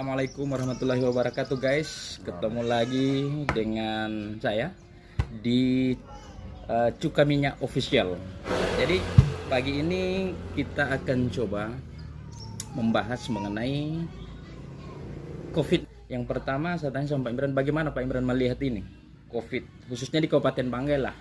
Assalamualaikum warahmatullahi wabarakatuh guys. Ketemu lagi dengan saya di Cuka Minyak Official. Jadi pagi ini kita akan coba membahas mengenai COVID. Yang pertama saya tanya sama Pak Imran, bagaimana Pak Imran melihat ini COVID, khususnya di Kabupaten Banggai lah,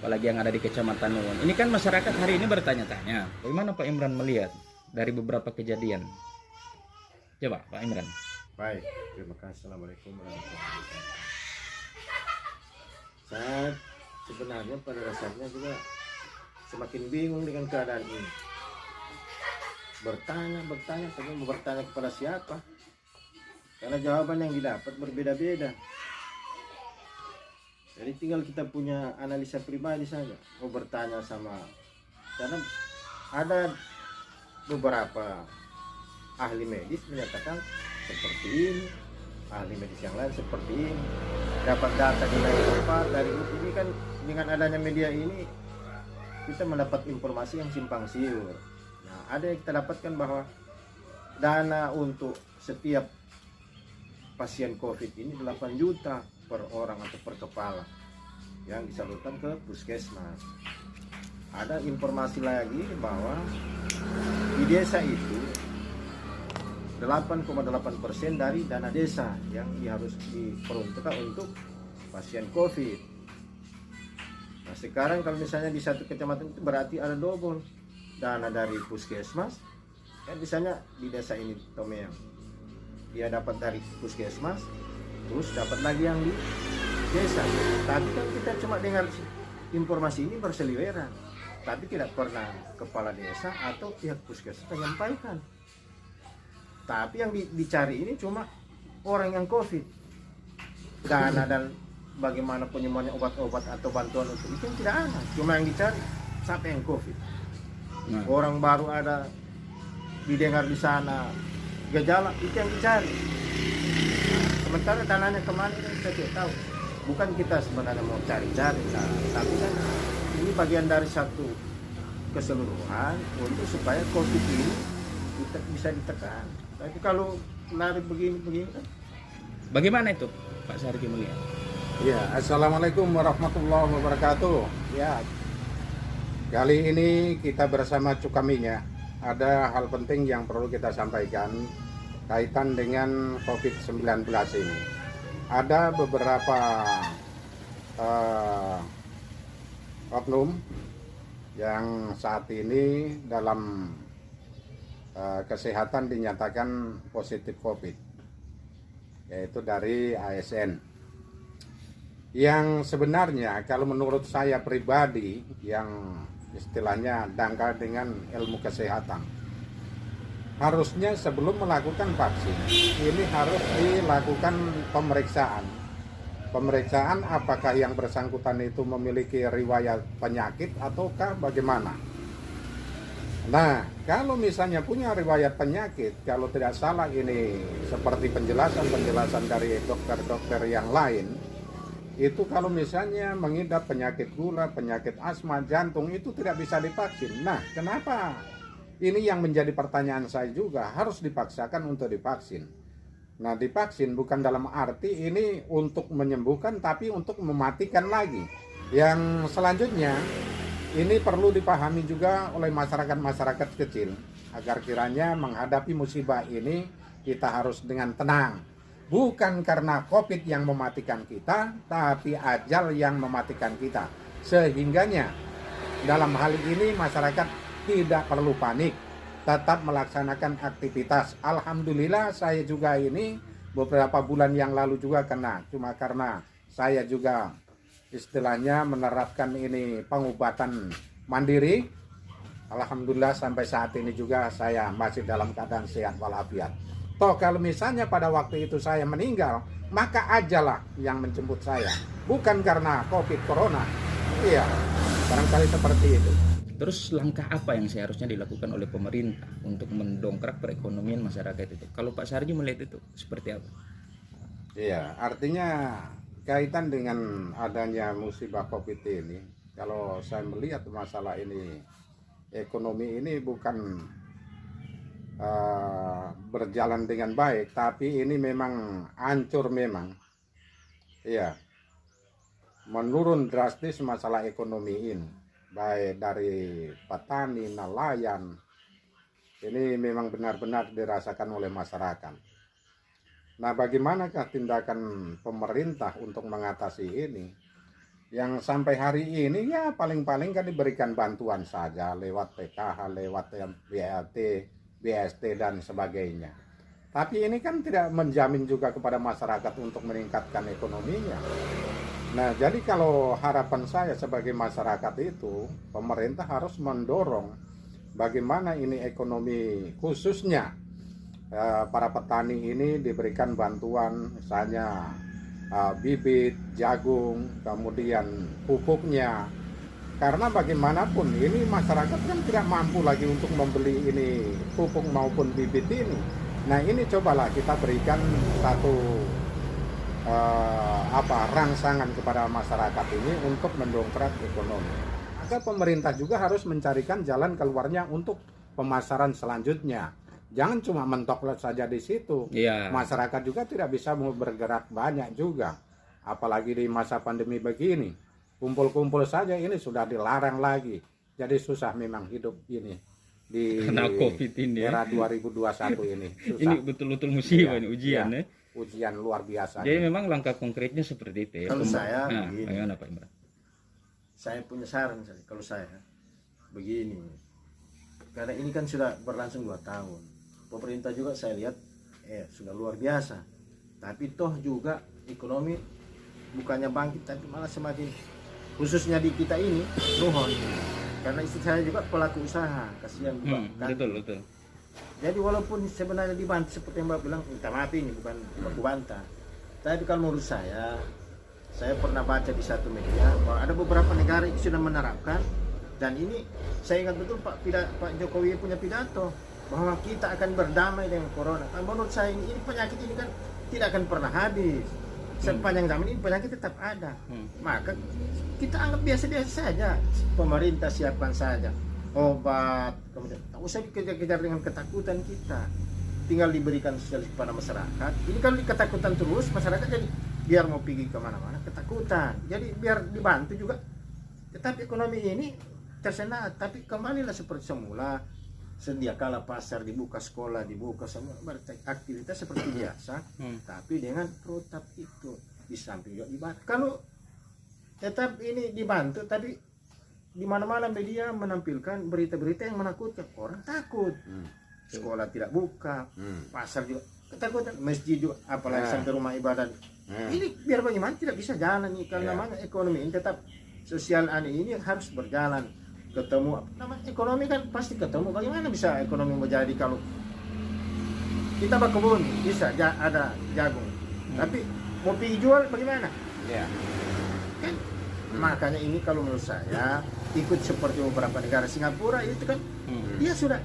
apalagi yang ada di Kecamatan Nuwun. Ini kan masyarakat hari ini bertanya-tanya, bagaimana Pak Imran melihat dari beberapa kejadian. Coba Pak Imran. Baik, terima kasih. Assalamualaikum warahmatullahi wabarakatuh. Saya sebenarnya pada dasarnya juga semakin bingung dengan keadaan ini. Bertanya, tapi mau bertanya kepada siapa? Karena jawaban yang didapat berbeda-beda. Jadi tinggal kita punya analisa pribadi saja. Mau bertanya karena ada beberapa ahli medis menyatakan seperti ini, ahli medis yang lain seperti ini, dapat data di lain tempat. Dari ini kan dengan adanya media ini kita mendapat informasi yang simpang siur. Nah, ada yang kita dapatkan bahwa dana untuk setiap pasien COVID ini 8 juta per orang atau per kepala yang disalurkan ke puskesmas. Ada informasi lagi bahwa di desa itu 8,8% dari dana desa yang harus diperuntukkan untuk pasien COVID. Nah, sekarang kalau misalnya di satu kecamatan itu berarti ada double dana dari puskesmas. Kan misalnya di desa ini Tomeang, dia dapat dari puskesmas, terus dapat lagi yang di desa. Tapi kan kita cuma dengar informasi ini berseliweran, tapi tidak pernah kepala desa atau pihak puskesmas menyampaikan. Tapi yang dicari ini cuma orang yang COVID, dana dan bagaimana penyembuhannya, obat-obat atau bantuan untuk itu yang tidak ada. Cuma yang dicari siapa yang COVID. Orang baru ada didengar di sana gejala, itu yang dicari. Sementara dananya kemana kan kita tidak tahu. Bukan kita sebenarnya mau cari-cari, tapi kan ini bagian dari satu keseluruhan untuk supaya COVID ini kita bisa ditekan. Tapi kalau lari begini kan. Bagaimana itu Pak Sarji melihat? Ya, Assalamualaikum warahmatullahi wabarakatuh. Ya, kali ini kita bersama Cuka Minyak. Ada hal penting yang perlu kita sampaikan kaitan dengan COVID-19 ini. Ada beberapa oknum yang saat ini dalam kesehatan dinyatakan positif COVID, yaitu dari ASN, yang sebenarnya kalau menurut saya pribadi yang istilahnya dangkal dengan ilmu kesehatan, harusnya sebelum melakukan vaksin ini harus dilakukan pemeriksaan apakah yang bersangkutan itu memiliki riwayat penyakit ataukah bagaimana. Nah, kalau misalnya punya riwayat penyakit, kalau tidak salah ini seperti penjelasan dari dokter-dokter yang lain, itu kalau misalnya mengidap penyakit gula, penyakit asma, jantung, itu tidak bisa divaksin. Nah, kenapa? Ini yang menjadi pertanyaan saya juga, harus dipaksakan untuk divaksin. Nah, divaksin bukan dalam arti ini untuk menyembuhkan, tapi untuk mematikan lagi. Yang selanjutnya, ini perlu dipahami juga oleh masyarakat kecil, agar kiranya menghadapi musibah ini kita harus dengan tenang. Bukan karena COVID yang mematikan kita, tapi ajal yang mematikan kita. Sehingganya dalam hal ini masyarakat tidak perlu panik, tetap melaksanakan aktivitas. Alhamdulillah saya juga ini beberapa bulan yang lalu juga kena, cuma karena saya juga istilahnya menerapkan ini pengobatan mandiri. Alhamdulillah sampai saat ini juga saya masih dalam keadaan sehat walafiat. Toh kalau misalnya pada waktu itu saya meninggal, maka ajalah yang menjemput saya, bukan karena COVID corona. Iya, barangkali seperti itu. Terus langkah apa yang seharusnya dilakukan oleh pemerintah untuk mendongkrak perekonomian masyarakat itu? Kalau Pak Sarji melihat itu seperti apa? Iya, artinya kaitan dengan adanya musibah COVID ini, kalau saya melihat masalah ini, ekonomi ini bukan berjalan dengan baik, tapi ini memang hancur memang. Iya, menurun drastis masalah ekonomi ini, baik dari petani, nelayan. Ini memang benar-benar dirasakan oleh masyarakat. Nah, bagaimanakah tindakan pemerintah untuk mengatasi ini? Yang sampai hari ini ya paling-paling kan diberikan bantuan saja lewat PKH, lewat BLT, BST dan sebagainya. Tapi ini kan tidak menjamin juga kepada masyarakat untuk meningkatkan ekonominya. Nah, jadi kalau harapan saya sebagai masyarakat itu, pemerintah harus mendorong bagaimana ini ekonomi, khususnya para petani ini diberikan bantuan misalnya bibit, jagung, kemudian pupuknya. Karena bagaimanapun ini masyarakat kan tidak mampu lagi untuk membeli ini pupuk maupun bibit ini. Nah, ini cobalah kita berikan satu rangsangan kepada masyarakat ini untuk mendongkrak ekonomi. Maka pemerintah juga harus mencarikan jalan keluarnya untuk pemasaran selanjutnya. Jangan cuma mentok saja di situ. Iya. Masyarakat juga tidak bisa bergerak banyak juga. Apalagi di masa pandemi begini. Kumpul-kumpul saja ini sudah dilarang lagi. Jadi susah memang hidup ini. Di Karena COVID ini era 2021 ini. Susah. Ini betul-betul musibah, Iya, ini ujian iya. ya. Ujian luar biasa. Jadi memang langkah konkretnya seperti itu ya. Kalau saya Nah, begini. bagaimana Pak Imran? Saya punya saran kalau saya begini, karena ini kan sudah berlangsung 2 tahun. Pemerintah juga saya lihat sudah luar biasa, tapi toh juga ekonomi bukannya bangkit tapi malah semakin, khususnya di kita ini nuhon, karena istri saya juga pelaku usaha, kasihan bukan. Betul. Jadi walaupun sebenarnya dibantu seperti yang Mbak bilang, minta maaf ini bukan baku bantah, tapi kalau menurut saya pernah baca di satu media bahwa ada beberapa negara yang sudah menerapkan, dan ini saya ingat betul Pak Jokowi punya pidato bahwa kita akan berdamai dengan corona. Nah, menurut saya ini penyakit ini kan tidak akan pernah habis. Sepanjang zaman ini penyakit tetap ada. Maka kita anggap biasa-biasa saja. Pemerintah siapkan saja obat, kemudian tak usah dikejar-kejar dengan ketakutan kita. Tinggal diberikan sosialisasi kepada masyarakat. Ini kalau ketakutan terus, masyarakat jadi biar mau pergi kemana-mana ketakutan. Jadi biar dibantu juga. Tetapi ekonomi ini tersendat, tapi kembalilah seperti semula. Sedia kala pasar dibuka, sekolah dibuka, semua aktivitas seperti biasa, tapi dengan protap itu di samping juga dibantu. Kalau tetap ini dibantu, tapi di mana-mana media menampilkan berita-berita yang menakutkan, orang takut. Sekolah tidak buka, pasar juga ketakutan, masjid juga, apalagi sampai rumah ibadah. Ini biar bagaimana tidak bisa jalan nih, karena namanya ekonomi ini tetap sosial ini harus berjalan. Ketemu namanya ekonomi kan pasti ketemu. Bagaimana bisa ekonomi menjadi kalau kita berkebun bisa ada jagung, tapi mau pergi jual bagaimana? Kan makanya ini kalau menurut saya ikut seperti beberapa negara, Singapura itu kan dia sudah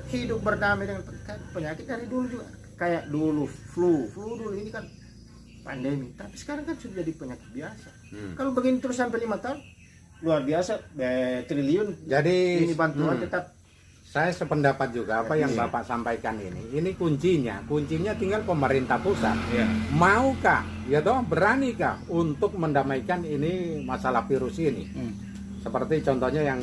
hidup berdamai dengan penyakit dari dulu juga. Kayak dulu flu dulu ini kan pandemi, tapi sekarang kan sudah jadi penyakit biasa. Kalau begini terus sampai 5 tahun luar biasa, triliun. Jadi ini bantuan tetap. Saya sependapat juga apa yang Bapak sampaikan ini kuncinya tinggal pemerintah pusat. Maukah, ya toh, beranikah untuk mendamaikan ini masalah virus ini? Seperti contohnya yang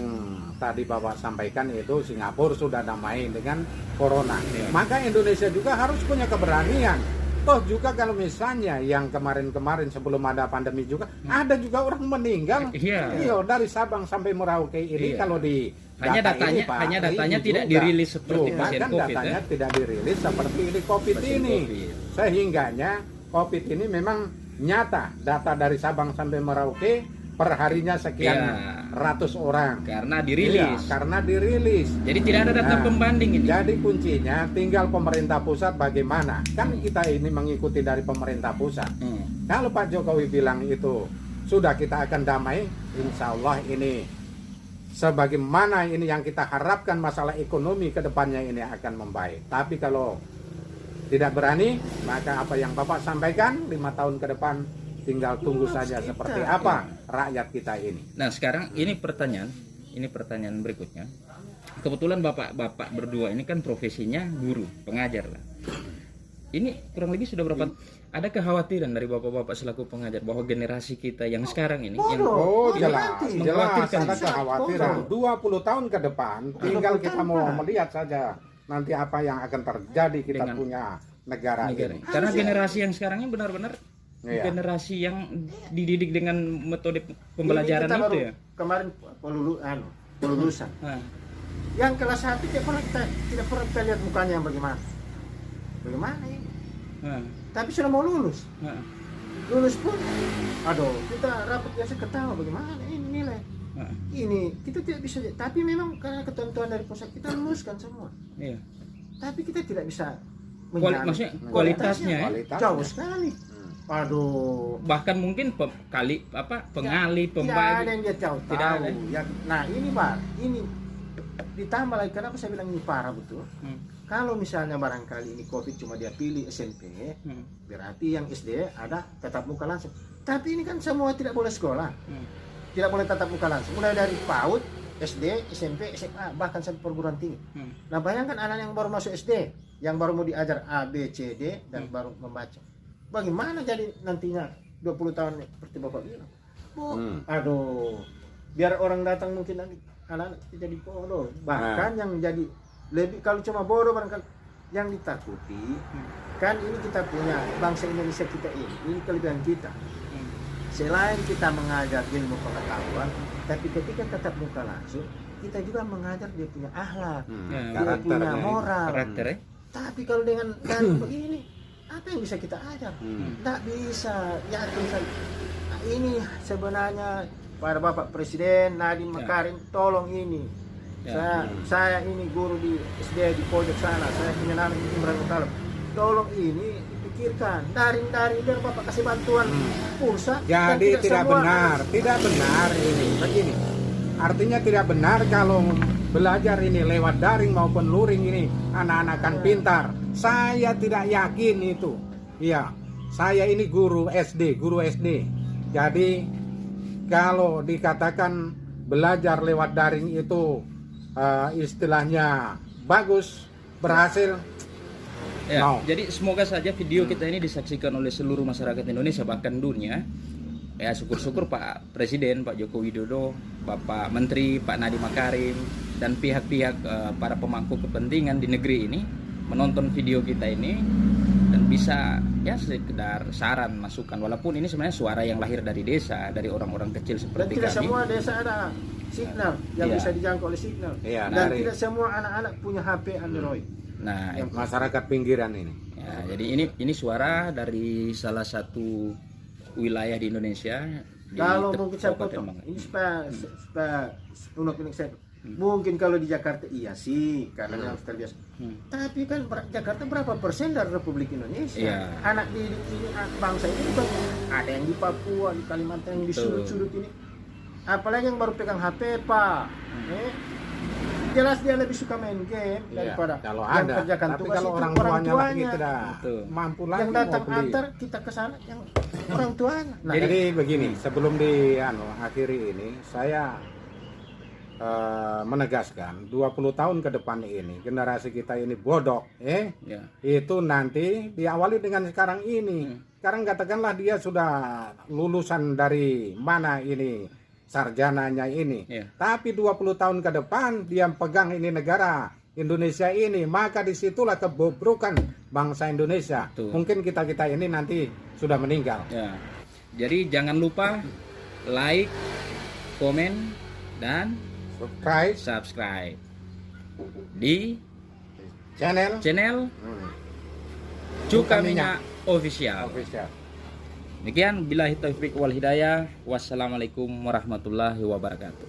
tadi Bapak sampaikan itu Singapura sudah damai dengan corona. Maka Indonesia juga harus punya keberanian. Toh juga kalau misalnya yang kemarin-kemarin sebelum ada pandemi juga ada juga orang meninggal. Dari Sabang sampai Merauke ini kalau di hanya datanya tidak dirilis seperti pasien COVID. Datanya tidak dirilis seperti ini COVID ini. Sehingganya COVID ini memang nyata, data dari Sabang sampai Merauke perharinya sekian ratus orang. Karena dirilis. Karena dirilis. Jadi tidak ada data pembanding ini. Jadi kuncinya tinggal pemerintah pusat bagaimana. Kan kita ini mengikuti dari pemerintah pusat. Kalau Pak Jokowi bilang itu sudah kita akan damai, insya Allah ini sebagaimana ini yang kita harapkan masalah ekonomi ke depannya ini akan membaik. Tapi kalau tidak berani, maka apa yang Bapak sampaikan 5 tahun ke depan tinggal tunggu saja seperti apa rakyat kita ini. Nah sekarang ini pertanyaan berikutnya. kebetulan bapak berdua ini kan profesinya guru, pengajar lah. Ini kurang lebih sudah berapa? Ada kekhawatiran dari bapak-bapak selaku pengajar bahwa generasi kita yang sekarang ini yang Oh jelas, nanti. jelas Mengkhawatirkan. ada kekhawatiran. 20 tahun ke depan, tinggal kita mau tanpa. melihat saja nanti apa yang akan terjadi kita Dengan punya negara negara. ini. Karena generasi yang sekarangnya benar-benar Iya. generasi yang dididik dengan metode pembelajaran Ini kita itu baru ya. kemarin pelulusan. Nah, Yang kelas 1 tidak pernah kita lihat mukanya yang bagaimana. Bagaimana ini? nah, Tapi sudah mau lulus. nah, Lulus pun, aduh, kita rapat biasa ketawa bagaimana ini nilai. nah, Ini kita tidak bisa, tapi memang karena ketentuan dari pusat kita luluskan semua. iya. Tapi kita tidak bisa Maksudnya kualitasnya ya. Kualitasnya. jauh sekali. Aduh, Bahkan mungkin pengali tidak ada pembagi. yang dia tahu. Tidak ada. Nah ini Bar, ini ditambah lagi kenapa saya bilang ini parah betul. Hmm, Kalau misalnya barangkali ini COVID cuma dia pilih SMP, hmm, berarti yang SD ada tatap muka langsung. Tapi ini kan semua tidak boleh sekolah, hmm. tidak boleh tatap muka langsung. Mulai dari PAUD, SD, SMP, SMA, bahkan sampai perguruan tinggi. Hmm. Nah bayangkan anak yang baru masuk SD, yang baru mau diajar A, B, C, D, dan baru membaca. Bagaimana jadi nantinya 20 tahun seperti Bapak bilang? Bu, aduh, biar orang datang mungkin nanti anak-anak jadi bodoh. Bahkan yang jadi lebih, kalau cuma bodoh barangkali yang ditakuti, kan ini kita punya bangsa Indonesia kita ini kelebihan kita. Selain kita mengajar ilmu pengetahuan, tapi ketika tatap muka langsung, kita juga mengajar dia punya akhlak, Ya, dia punya karakternya. moral. Karakter ya. Tapi kalau dengan dari begini, apa yang bisa kita ajar? Tidak bisa. Yakin saya. Nah, ini sebenarnya para Bapak Presiden Nadiem Makarim, tolong ini. Ya. Saya ini guru di SD di pojok sana. Saya punya nama Imran Utara. Tolong ini dipikirkan. Dari biar Bapak kasih bantuan pulsa. dan Jadi tidak semua benar ini. Begini, artinya tidak benar kalau belajar ini lewat daring maupun luring ini anak-anak kan pintar. Saya tidak yakin itu. Iya, saya ini guru SD. Jadi kalau dikatakan belajar lewat daring itu istilahnya bagus, berhasil. Ya, No. jadi semoga saja video kita ini disaksikan oleh seluruh masyarakat Indonesia bahkan dunia. Ya syukur-syukur Pak Presiden, Pak Joko Widodo, Bapak Menteri, Pak Nadiem Makarim dan pihak-pihak para pemangku kepentingan di negeri ini menonton video kita ini dan bisa ya sekedar saran masukan walaupun ini sebenarnya suara yang lahir dari desa, dari orang-orang kecil Dan seperti tidak kami. semua desa ada signal yang Iya. bisa dijangkau oleh signal. Iya, Dan dari- tidak semua anak-anak punya HP Android. Nah, Masyarakat pinggiran ini. ya, jadi ini suara dari salah satu wilayah di Indonesia. Di Kalau mungkin saya Kabupaten potong, Bangka. ini supaya unek-unek saya. Mungkin kalau di Jakarta iya sih, karena yang terbiasa. Tapi kan Jakarta berapa persen dari Republik Indonesia? Iya. Anak didik ini, bangsa ini bukan ada yang di Papua, di Kalimantan, yang di Betul. sudut-sudut ini. Apalagi yang baru pegang HP, Pak. Jelas dia lebih suka main game daripada Kalau yang ada, kerjakan tapi tugas kalau itu orang tuanya lagi tidak Betul. mampu lagi yang datang mau beli. antar kita ke sana yang orang tuanya. Nah, Jadi begini, sebelum akhiri ini, saya menegaskan 20 tahun ke depan ini generasi kita ini bodoh, Ya. itu nanti diawali dengan sekarang ini. Sekarang katakanlah dia sudah lulusan dari mana ini sarjananya ini, Ya. tapi 20 tahun ke depan dia pegang ini negara Indonesia ini, maka disitulah kebobrokan bangsa Indonesia. Betul. Mungkin kita ini nanti sudah meninggal. Ya. Jadi jangan lupa like, komen dan subscribe di channel Cuka Minyak Official. Demikian, billahi taufiq wal hidayah. Wassalamualaikum warahmatullahi wabarakatuh.